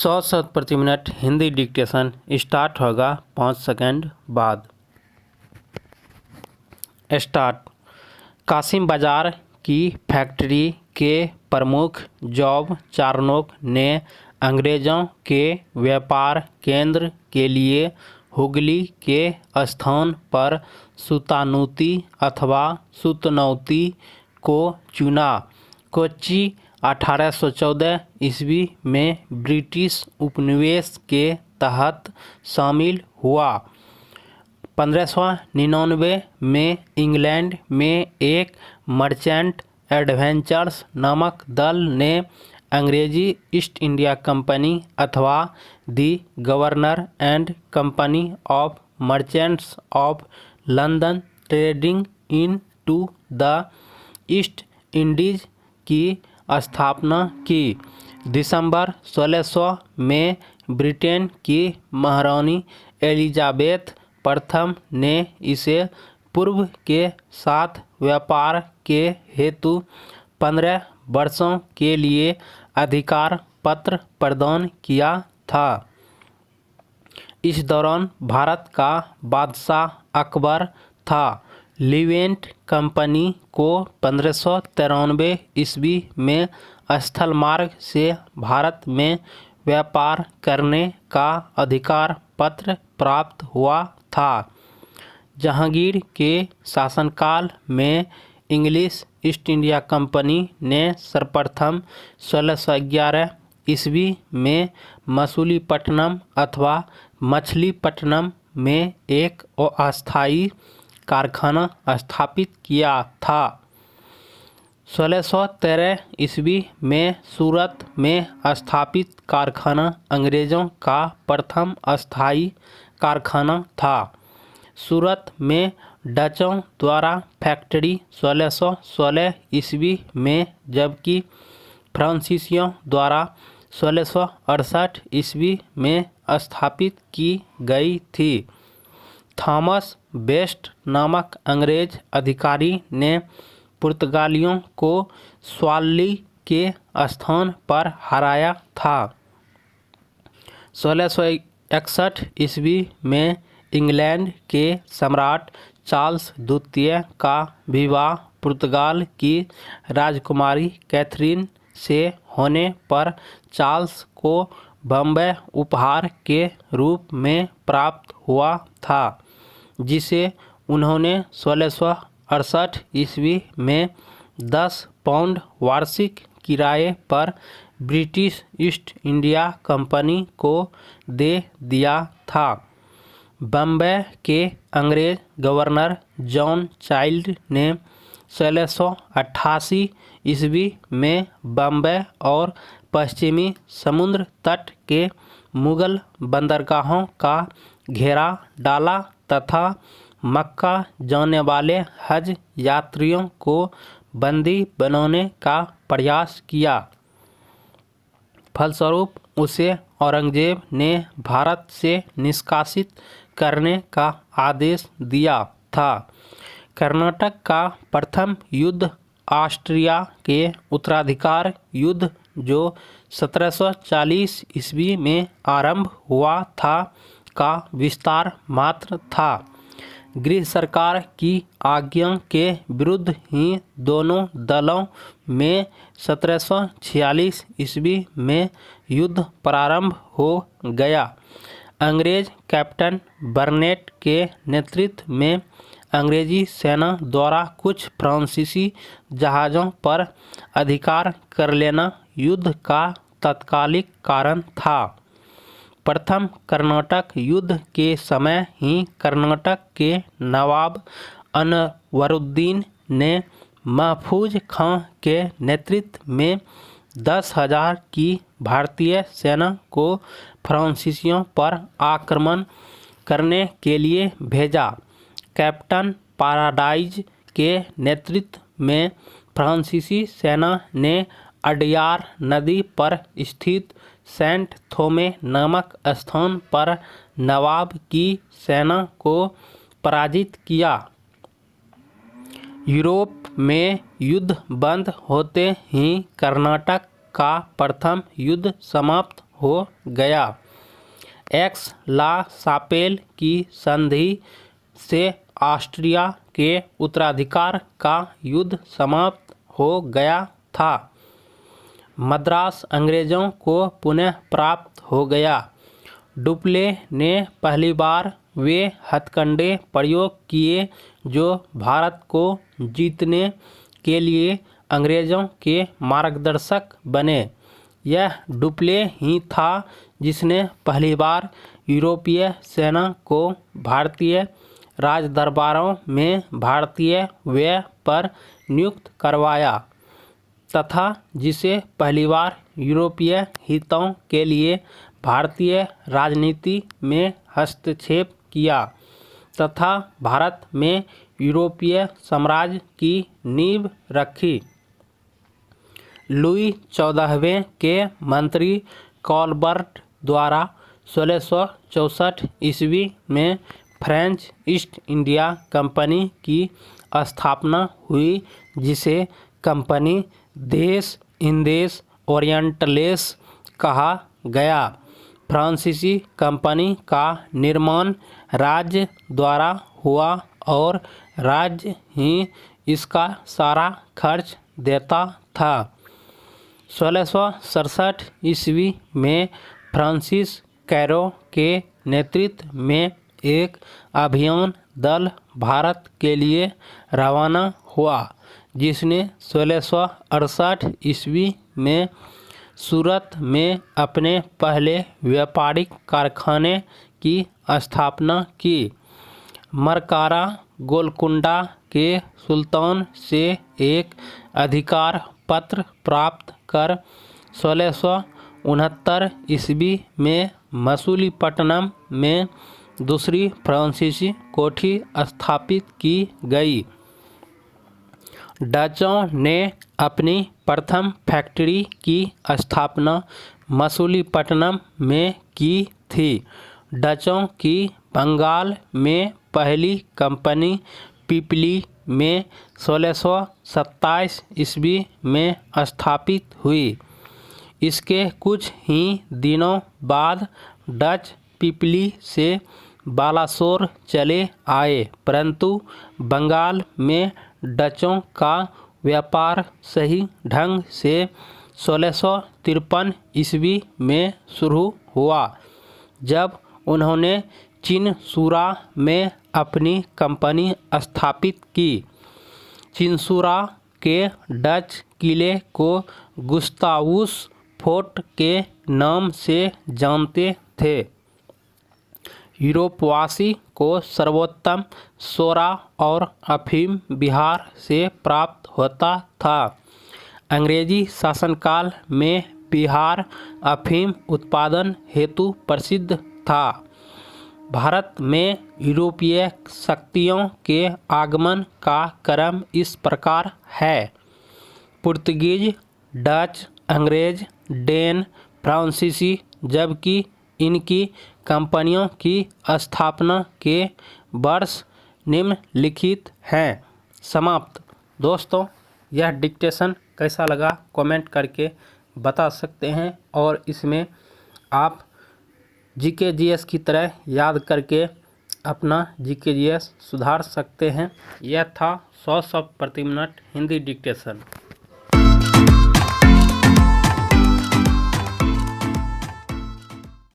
100 शब्द प्रति minute Hindi dictation start होगा 5 सेकंड बाद। स्टार्ट। कासिम बाजार की फैक्ट्री के प्रमुख जॉब चार्नोक ने अंग्रेज़ों के व्यापार केंद्र के लिए हुगली के स्थान पर सुतानुती अथवा सुतनौती को चुना। कोच्चि 1814 ईस्वी में ब्रिटिश उपनिवेश के तहत शामिल हुआ। 1599 में इंग्लैंड में एक मर्चेंट एडवेंचर्स नामक दल ने अंग्रेजी ईस्ट इंडिया कंपनी अथवा the governor and company of merchants of London trading into the East Indies की स्थापना की। दिसंबर 1600 में ब्रिटेन की महारानी एलिजाबेथ प्रथम ने इसे पूर्व के साथ व्यापार के हेतु 15 वर्षों के लिए अधिकार पत्र प्रदान किया था। इस दौरान भारत का बादशाह अकबर था। लीवेंट कंपनी को 1593 ईस्वी में स्थल मार्ग से भारत में व्यापार करने का अधिकार पत्र प्राप्त हुआ था। जहांगीर के शासनकाल में इंग्लिश ईस्ट इंडिया कंपनी ने सर्वप्रथम 1611 ईस्वी में मसूलीपट्टनम अथवा मछलीपट्टनम में एक अस्थायी कारखाना स्थापित किया था। 1613 ईस्वी में सूरत में स्थापित कारखाना अंग्रेज़ों का प्रथम अस्थायी कारखाना था। सूरत में डचों द्वारा फैक्ट्री 1616 ईस्वी में, जबकि फ्रांसीसियों द्वारा 1668 ईस्वी में स्थापित की गई थी। थॉमस बेस्ट नामक अंग्रेज अधिकारी ने पुर्तगालियों को स्वाली के स्थान पर हराया था। 1661 ईस्वी में इंग्लैंड के सम्राट चार्ल्स द्वितीय का विवाह पुर्तगाल की राजकुमारी कैथरीन से होने पर चार्ल्स को बम्बई उपहार के रूप में प्राप्त हुआ था, जिसे उन्होंने 1668 ईस्वी में 10 पाउंड वार्षिक किराए पर ब्रिटिश ईस्ट इंडिया कंपनी को दे दिया था। बम्बई के अंग्रेज गवर्नर जॉन चाइल्ड ने 1688 ईस्वी में बम्बई और पश्चिमी समुद्र तट के मुगल बंदरगाहों का घेरा डाला तथा मक्का जाने वाले हज यात्रियों को बंदी बनाने का प्रयास किया। फलस्वरूप उसे औरंगजेब ने भारत से निष्कासित करने का आदेश दिया था। कर्नाटक का प्रथम युद्ध ऑस्ट्रिया के उत्तराधिकार युद्ध, जो 1740 ईस्वी में आरंभ हुआ था, का विस्तार मात्र था। गृह सरकार की आज्ञा के विरुद्ध ही दोनों दलों में 1746 ईस्वी में युद्ध प्रारंभ हो गया। अंग्रेज कैप्टन बर्नेट के नेतृत्व में अंग्रेजी सेना द्वारा कुछ फ्रांसीसी जहाज़ों पर अधिकार कर लेना युद्ध का तात्कालिक कारण था। प्रथम कर्नाटक युद्ध के समय ही कर्नाटक के नवाब अनवरुद्दीन ने महफूज खां के नेतृत्व में 10,000 की भारतीय सेना को फ्रांसीसियों पर आक्रमण करने के लिए भेजा। कैप्टन पैराडाइज के नेतृत्व में फ्रांसीसी सेना ने अडयार नदी पर स्थित सेंट थोमे नामक स्थान पर नवाब की सेना को पराजित किया। यूरोप में युद्ध बंद होते ही कर्नाटक का प्रथम युद्ध समाप्त हो गया। एक्स ला शापेल की संधि से ऑस्ट्रिया के उत्तराधिकार का युद्ध समाप्त हो गया था। मद्रास अंग्रेज़ों को पुनः प्राप्त हो गया। डुप्ले ने पहली बार वे हथकंडे प्रयोग किए जो भारत को जीतने के लिए अंग्रेज़ों के मार्गदर्शक बने। यह डुप्ले ही था जिसने पहली बार यूरोपीय सेना को भारतीय राजदरबारों में भारतीय व्यय पर नियुक्त करवाया तथा जिसे पहली बार यूरोपीय हितों के लिए भारतीय राजनीति में हस्तक्षेप किया तथा भारत में यूरोपीय साम्राज्य की नींव रखी। लुई 14वें के मंत्री कॉलबर्ट द्वारा 1664 ईस्वी में फ्रेंच ईस्ट इंडिया कंपनी की स्थापना हुई, जिसे कंपनी देश इंदेश ओरिएंटलेस कहा गया। फ्रांसीसी कंपनी का निर्माण राज्य द्वारा हुआ और राज्य ही इसका सारा खर्च देता था। 1667 ईस्वी में फ्रांसिस कैरो के नेतृत्व में एक अभियान दल भारत के लिए रवाना हुआ, जिसने 1668 ईस्वी में सूरत में अपने पहले व्यापारिक कारखाने की स्थापना की। मरकारा गोलकुंडा के सुल्तान से एक अधिकार पत्र प्राप्त कर 1669 ईस्वी में मसूलीपट्टनम में दूसरी फ्रांसीसी कोठी स्थापित की गई। डचों ने अपनी प्रथम फैक्ट्री की स्थापना मसूलीपट्टनम में की थी। डचों की बंगाल में पहली कंपनी पिपली में 1627 ईस्वी में स्थापित हुई। इसके कुछ ही दिनों बाद डच पिपली से बालासोर चले आए, परंतु बंगाल में डचों का व्यापार सही ढंग से 1653 ईस्वी में शुरू हुआ, जब उन्होंने चिनसूरा में अपनी कंपनी स्थापित की। चिनसूरा के डच किले को गुस्तावुस फोर्ट के नाम से जानते थे। यूरोपवासी को सर्वोत्तम सोरा और अफीम बिहार से प्राप्त होता था। अंग्रेजी शासनकाल में बिहार अफीम उत्पादन हेतु प्रसिद्ध था। भारत में यूरोपीय शक्तियों के आगमन का क्रम इस प्रकार है: पुर्तगीज, डच, अंग्रेज, डेन, फ्रांसीसी, जबकि इनकी कंपनियों की स्थापना के वर्ष निम्नलिखित हैं। समाप्त। दोस्तों, यह डिक्टेशन कैसा लगा कमेंट करके बता सकते हैं और इसमें आप जीके जीएस की तरह याद करके अपना जीके जीएस सुधार सकते हैं। यह था 100 शब्द प्रति मिनट हिंदी डिक्टेशन।